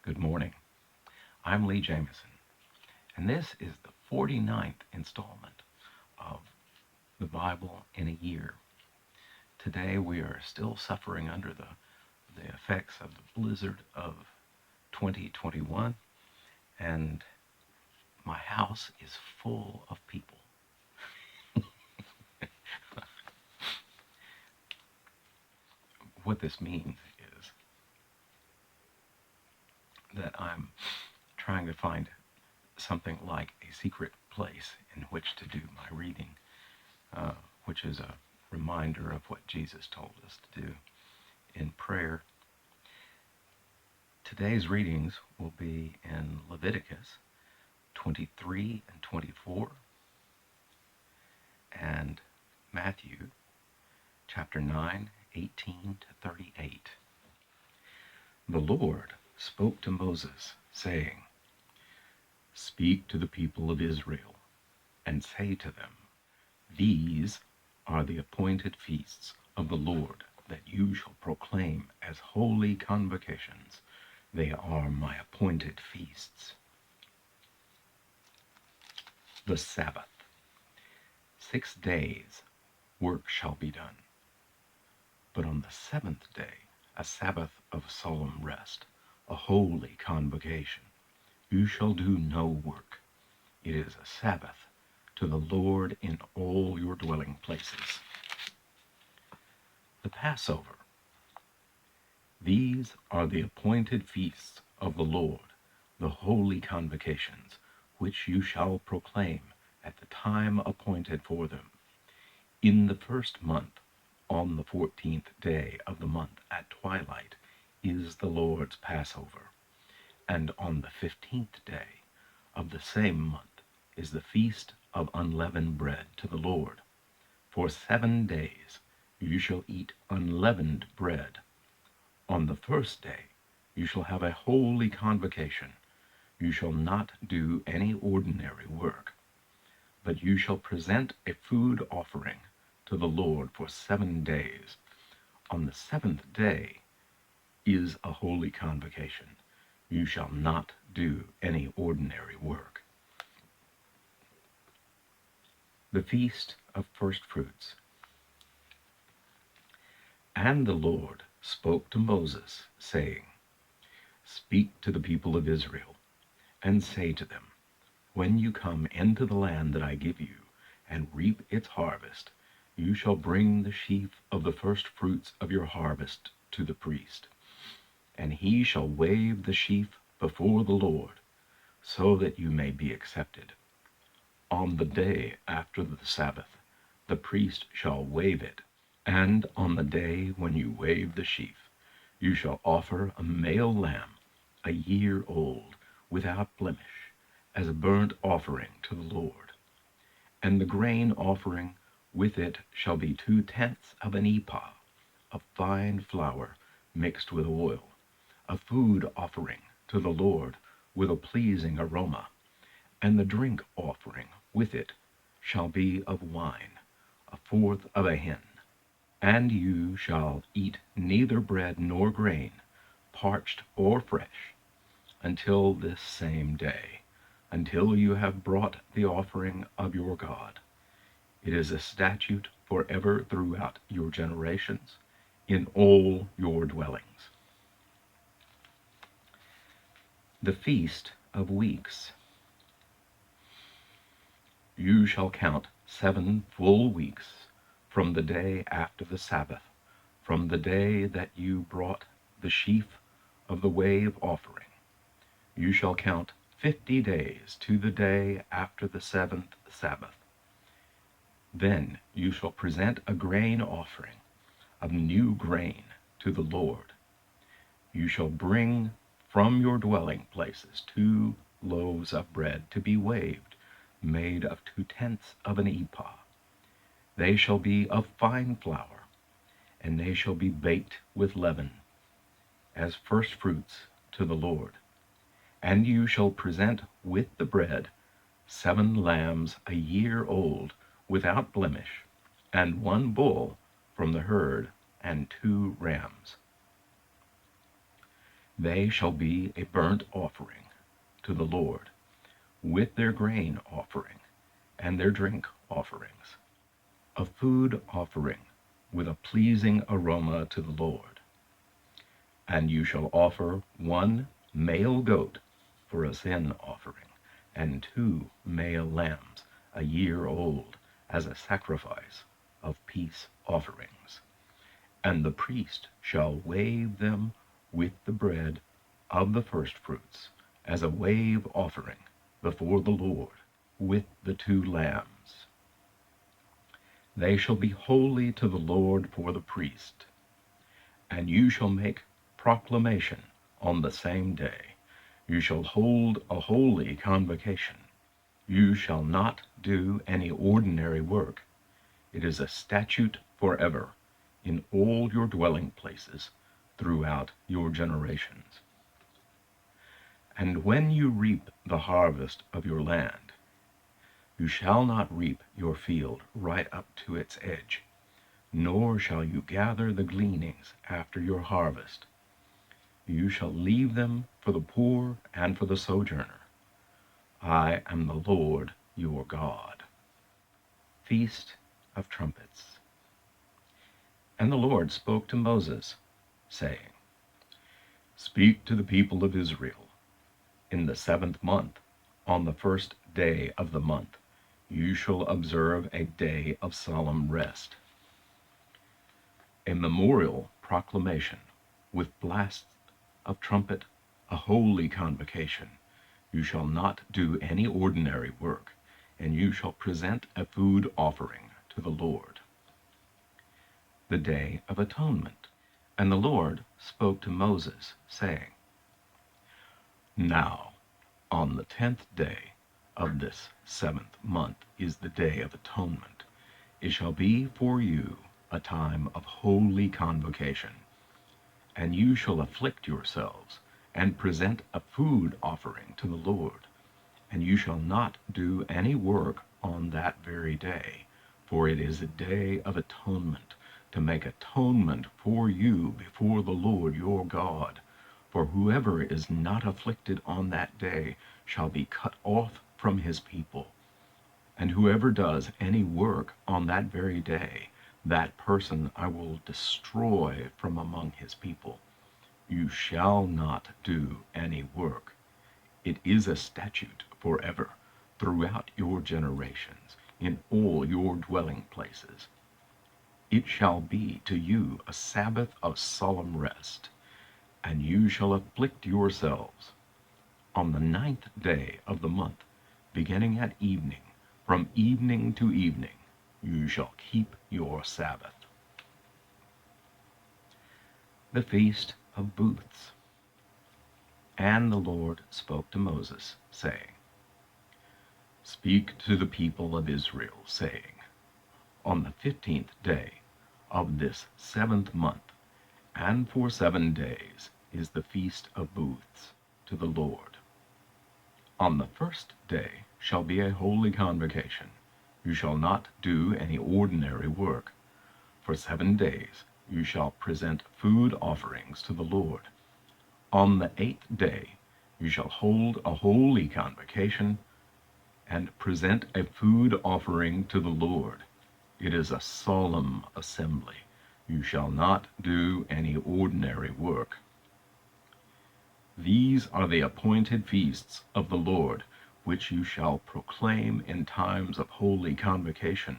Good morning. I'm Lee Jameson, and this is the 49th installment of the Bible in a Year. Today we are still suffering under the effects of the blizzard of 2021, and my house is full of people. What this means is that I'm trying to find something like a secret place in which to do my reading, which is a reminder of what Jesus told us to do in prayer. Today's readings will be in Leviticus 23 and 24 and Matthew chapter 9, 18 to 38. The Lord spoke to Moses, saying, "Speak to the people of Israel, and say to them, These are the appointed feasts of the Lord that you shall proclaim as holy convocations. They are my appointed feasts. The Sabbath. 6 days work shall be done, but on the seventh day a Sabbath of solemn rest, a holy convocation. You shall do no work. It is a Sabbath to the Lord in all your dwelling places." The Passover. These are the appointed feasts of the Lord, the holy convocations, which you shall proclaim at the time appointed for them. In the first month, on the 14th day of the month at twilight, is the Lord's Passover, and on the 15th day of the same month is the feast of unleavened bread to the Lord. For 7 days you shall eat unleavened bread. On the first day you shall have a holy convocation. You shall not do any ordinary work, but you shall present a food offering to the Lord for 7 days. On the seventh day is a holy convocation. You shall not do any ordinary work. The Feast of First Fruits. And the Lord spoke to Moses, saying, "Speak to the people of Israel, and say to them, When you come into the land that I give you, and reap its harvest, you shall bring the sheaf of the first fruits of your harvest to the priest, and he shall wave the sheaf before the Lord, so that you may be accepted. On the day after the Sabbath, the priest shall wave it, and on the day when you wave the sheaf, you shall offer a male lamb, a year old, without blemish, as a burnt offering to the Lord. And the grain offering with it shall be 2/10 of an ephah of fine flour mixed with oil, a food offering to the Lord with a pleasing aroma. And the drink offering with it shall be of wine, 1/4 of a hin. And you shall eat neither bread nor grain, parched or fresh, until this same day, until you have brought the offering of your God. It is a statute forever throughout your generations, in all your dwellings." The Feast of Weeks. You shall count 7 full weeks from the day after the Sabbath, from the day that you brought the sheaf of the wave offering. You shall count 50 days to the day after the 7th Sabbath. Then you shall present a grain offering of new grain to the Lord. You shall bring from your dwelling places 2 loaves of bread to be waved, made of 2/10 of an ephah. They shall be of fine flour, and they shall be baked with leaven, as first fruits to the Lord. And you shall present with the bread 7 lambs a year old, without blemish, and 1 bull from the herd, and 2 rams. They shall be a burnt offering to the Lord, with their grain offering and their drink offerings, a food offering with a pleasing aroma to the Lord. And you shall offer one male goat for a sin offering, and 2 male lambs a year old as a sacrifice of peace offerings. And the priest shall wave them with the bread of the firstfruits as a wave offering before the Lord with the 2 lambs. They shall be holy to the Lord for the priest. And you shall make proclamation on the same day. You shall hold a holy convocation. You shall not do any ordinary work. It is a statute forever in all your dwelling places throughout your generations. And when you reap the harvest of your land, you shall not reap your field right up to its edge, nor shall you gather the gleanings after your harvest. You shall leave them for the poor and for the sojourner. I am the Lord your God. Feast of Trumpets. And the Lord spoke to Moses, saying, Speak to the people of Israel. In the 7th month, on the 1st day of the month, you shall observe a day of solemn rest, a memorial proclamation with blasts of trumpet, a holy convocation. You shall not do any ordinary work, and you shall present a food offering to the Lord. The Day of Atonement. And the Lord spoke to Moses, saying, Now, on the 10th day of this 7th month is the Day of Atonement. It shall be for you a time of holy convocation. And you shall afflict yourselves, and present a food offering to the Lord. And you shall not do any work on that very day, for it is a day of atonement, to make atonement for you before the Lord your God. For whoever is not afflicted on that day shall be cut off from his people. And whoever does any work on that very day, that person I will destroy from among his people. You shall not do any work. It is a statute forever throughout your generations, in all your dwelling places. It shall be to you a Sabbath of solemn rest, and you shall afflict yourselves. On the 9th day of the month, beginning at evening, from evening to evening, you shall keep your Sabbath. The Feast of Booths. And the Lord spoke to Moses, saying, Speak to the people of Israel, saying, On the 15th day of this 7th month, and for 7 days, is the Feast of Booths to the Lord. On the 1st day shall be a holy convocation. You shall not do any ordinary work. For 7 days you shall present food offerings to the Lord. On the 8th day you shall hold a holy convocation and present a food offering to the Lord. It is a solemn assembly. You shall not do any ordinary work. These are the appointed feasts of the Lord, which you shall proclaim in times of holy convocation,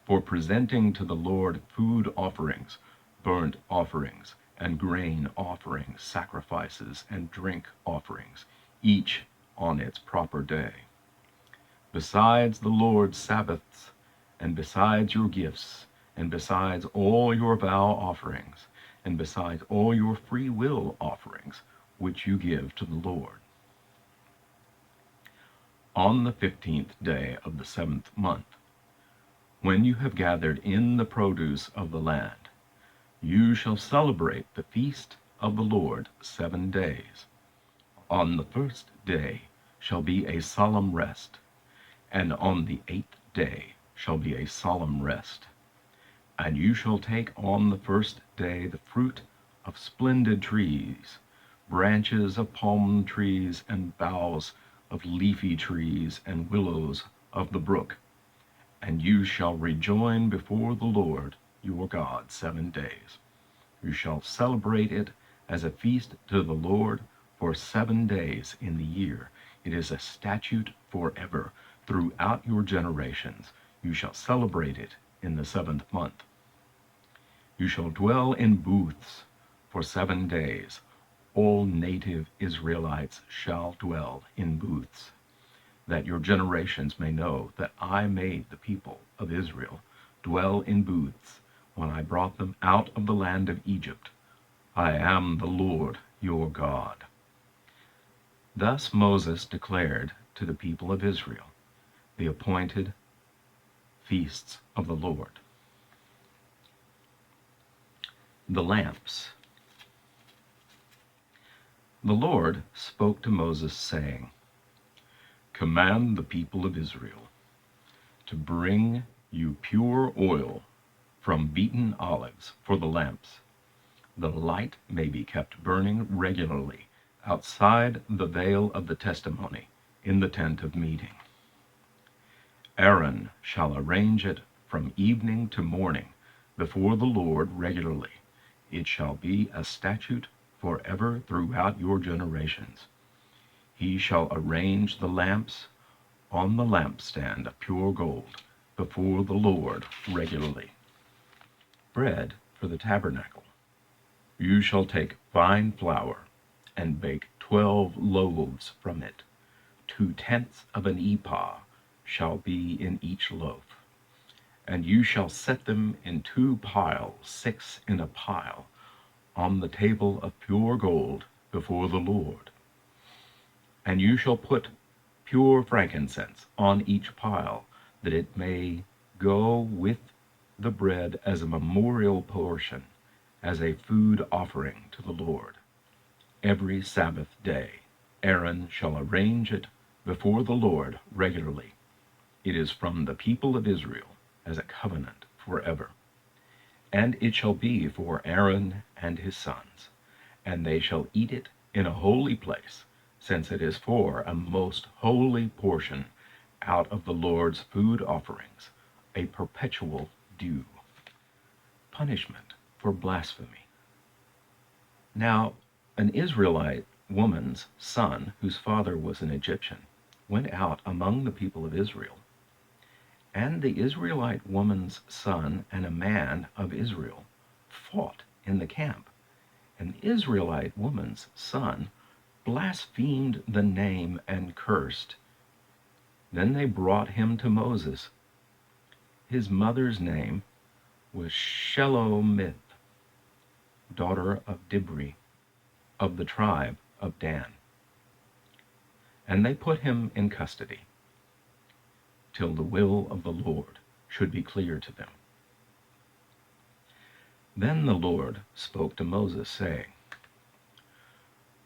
for presenting to the Lord food offerings, burnt offerings, and grain offerings, sacrifices, and drink offerings, each on its proper day. Besides the Lord's Sabbaths, and besides your gifts, and besides all your vow offerings, and besides all your free will offerings, which you give to the Lord. On the 15th day of the 7th month, when you have gathered in the produce of the land, you shall celebrate the feast of the Lord 7 days. On the 1st day shall be a solemn rest, and on the 8th day shall be a solemn rest. And you shall take on the 1st day the fruit of splendid trees, branches of palm trees and boughs of leafy trees and willows of the brook. And you shall rejoin before the Lord your God 7 days. You shall celebrate it as a feast to the Lord for 7 days in the year. It is a statute forever throughout your generations. You shall celebrate it in the 7th month. You shall dwell in booths for 7 days. All native Israelites shall dwell in booths, that your generations may know that I made the people of Israel dwell in booths when I brought them out of the land of Egypt. I am the Lord your God. Thus Moses declared to the people of Israel the appointed feasts of the Lord. The lamps. The Lord spoke to Moses, saying, Command the people of Israel to bring you pure oil from beaten olives for the lamps. The light may be kept burning regularly outside the veil of the testimony in the tent of meeting. Aaron shall arrange it from evening to morning before the Lord regularly. It shall be a statute forever throughout your generations. He shall arrange the lamps on the lampstand of pure gold before the Lord regularly. Bread for the tabernacle. You shall take fine flour and bake 12 loaves from it. 2/10 of an ephah shall be in each loaf. And you shall set them in 2 piles, 6 in a pile, on the table of pure gold before the Lord. And you shall put pure frankincense on each pile, that it may go with the bread as a memorial portion, as a food offering to the Lord. Every Sabbath day Aaron shall arrange it before the Lord regularly. It is from the people of Israel as a covenant forever. And it shall be for Aaron and his sons, and they shall eat it in a holy place, since it is for a most holy portion out of the Lord's food offerings, a perpetual due. Punishment for blasphemy. Now, an Israelite woman's son, whose father was an Egyptian, went out among the people of Israel. And the Israelite woman's son and a man of Israel fought in the camp. And the Israelite woman's son blasphemed the name and cursed. Then they brought him to Moses. His mother's name was Shelomith, daughter of Dibri, of the tribe of Dan. And they put him in custody, till the will of the Lord should be clear to them. Then the Lord spoke to Moses, saying,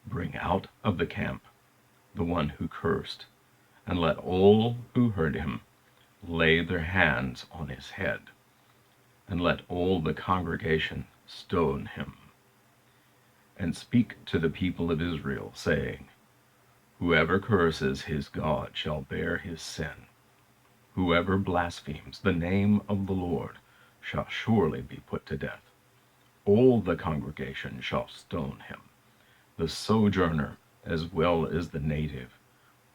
Bring out of the camp the one who cursed, and let all who heard him lay their hands on his head, and let all the congregation stone him. And speak to the people of Israel, saying, Whoever curses his God shall bear his sin. Whoever blasphemes the name of the Lord shall surely be put to death. All the congregation shall stone him, the sojourner as well as the native,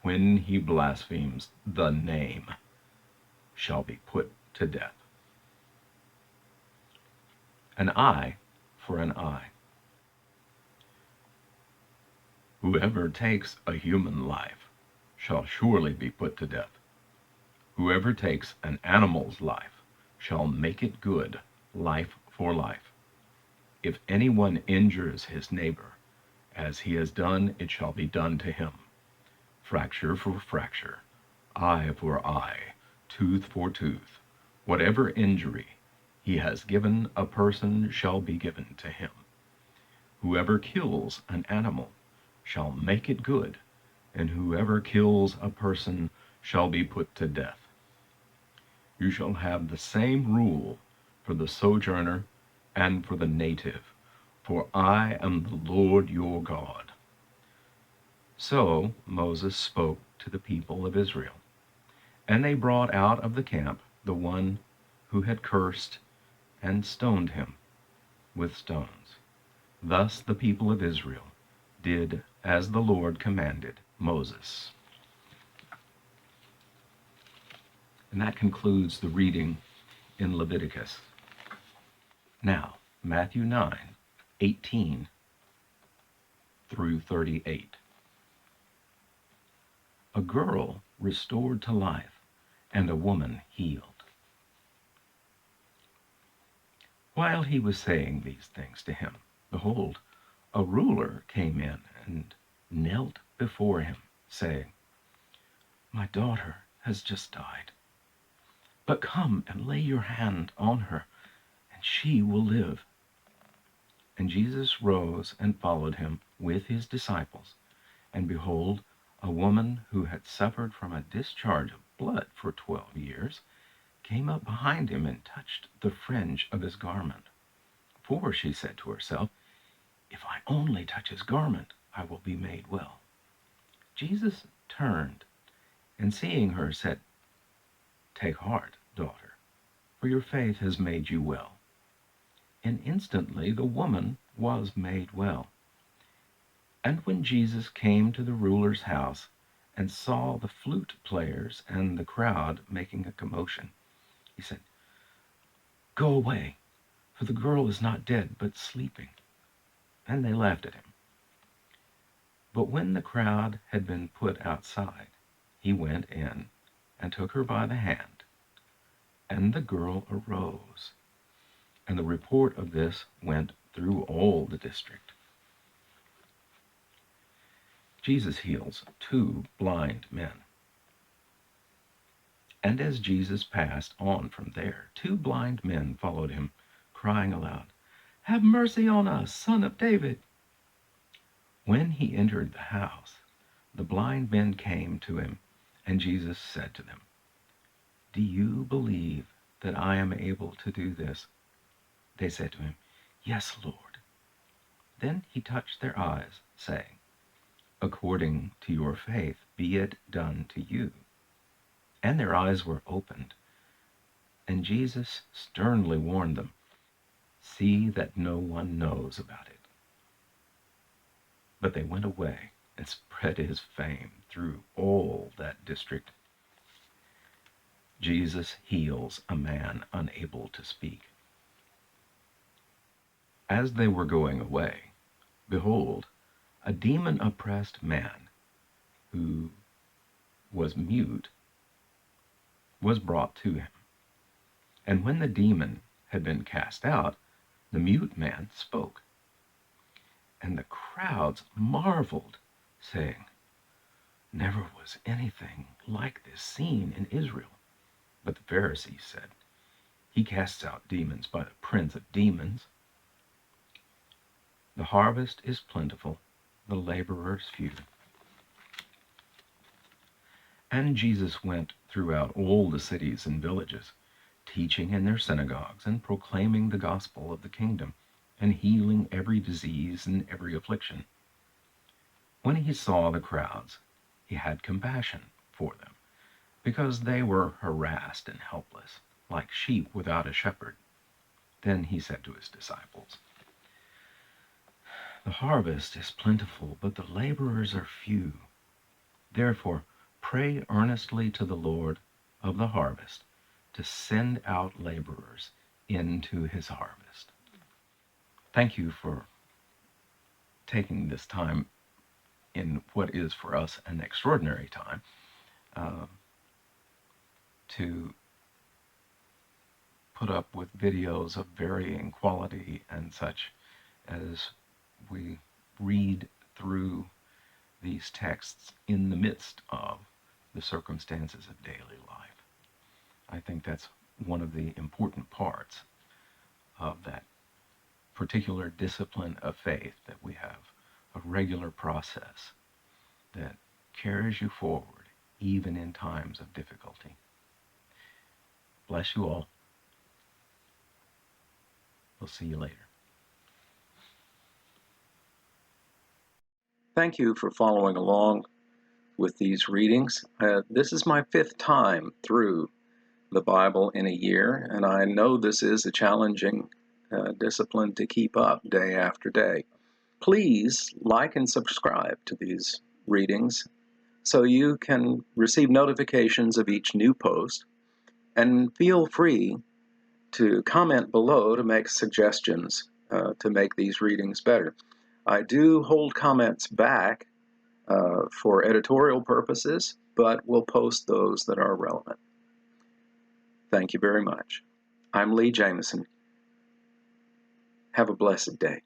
when he blasphemes the name, shall be put to death. An eye for an eye. Whoever takes a human life shall surely be put to death. Whoever takes an animal's life shall make it good, life for life. If anyone injures his neighbor, as he has done, it shall be done to him. Fracture for fracture, eye for eye, tooth for tooth. Whatever injury he has given a person shall be given to him. Whoever kills an animal shall make it good, and whoever kills a person shall be put to death. You shall have the same rule for the sojourner and for the native, for I am the Lord your God. So Moses spoke to the people of Israel, and they brought out of the camp the one who had cursed, and stoned him with stones. Thus the people of Israel did as the Lord commanded Moses. And that concludes the reading in Leviticus. Now, Matthew 9:18 through 38. A girl restored to life, and a woman healed. While he was saying these things to him, behold, a ruler came in and knelt before him, saying, My daughter has just died, but come and lay your hand on her, and she will live. And Jesus rose and followed him with his disciples. And behold, a woman who had suffered from a discharge of blood for 12 years came up behind him and touched the fringe of his garment. For, she said to herself, If I only touch his garment, I will be made well. Jesus turned, and seeing her, said, Take heart, daughter, for your faith has made you well. And instantly the woman was made well. And when Jesus came to the ruler's house and saw the flute players and the crowd making a commotion, he said, Go away, for the girl is not dead, but sleeping. And they laughed at him. But when the crowd had been put outside, he went in and took her by the hand, and the girl arose. And the report of this went through all the district. Jesus heals 2 blind men. And as Jesus passed on from there, 2 blind men followed him, crying aloud, Have mercy on us, Son of David. When he entered the house, the blind men came to him, and Jesus said to them, Do you believe that I am able to do this? They said to him, Yes, Lord. Then he touched their eyes, saying, According to your faith be it done to you. And their eyes were opened. And Jesus sternly warned them, See that no one knows about it. But they went away and spread his fame through all that district. Jesus heals a man unable to speak. As they were going away, behold, a demon-oppressed man who was mute was brought to him. And when the demon had been cast out, the mute man spoke. And the crowds marveled, saying, Never was anything like this seen in Israel. But the Pharisees said, He casts out demons by the prince of demons. The harvest is plentiful, the laborers few. And Jesus went throughout all the cities and villages, teaching in their synagogues and proclaiming the gospel of the kingdom, and healing every disease and every affliction. When he saw the crowds, he had compassion for them, because they were harassed and helpless, like sheep without a shepherd. Then he said to his disciples, The harvest is plentiful, but the laborers are few. Therefore, pray earnestly to the Lord of the harvest to send out laborers into his harvest. Thank you for taking this time in what is for us an extraordinary time to put up with videos of varying quality and such as we read through these texts in the midst of the circumstances of daily life. I think that's one of the important parts of that particular discipline of faith, that we have a regular process that carries you forward even in times of difficulty. Bless you all. We'll see you later. Thank you for following along with these readings. This is my 5th time through the Bible in a year, and I know this is a challenging discipline to keep up day after day. Please like and subscribe to these readings so you can receive notifications of each new post, and feel free to comment below to make suggestions to make these readings better. I do hold comments back for editorial purposes, but we'll post those that are relevant. Thank you very much. I'm Lee Jameson. Have a blessed day.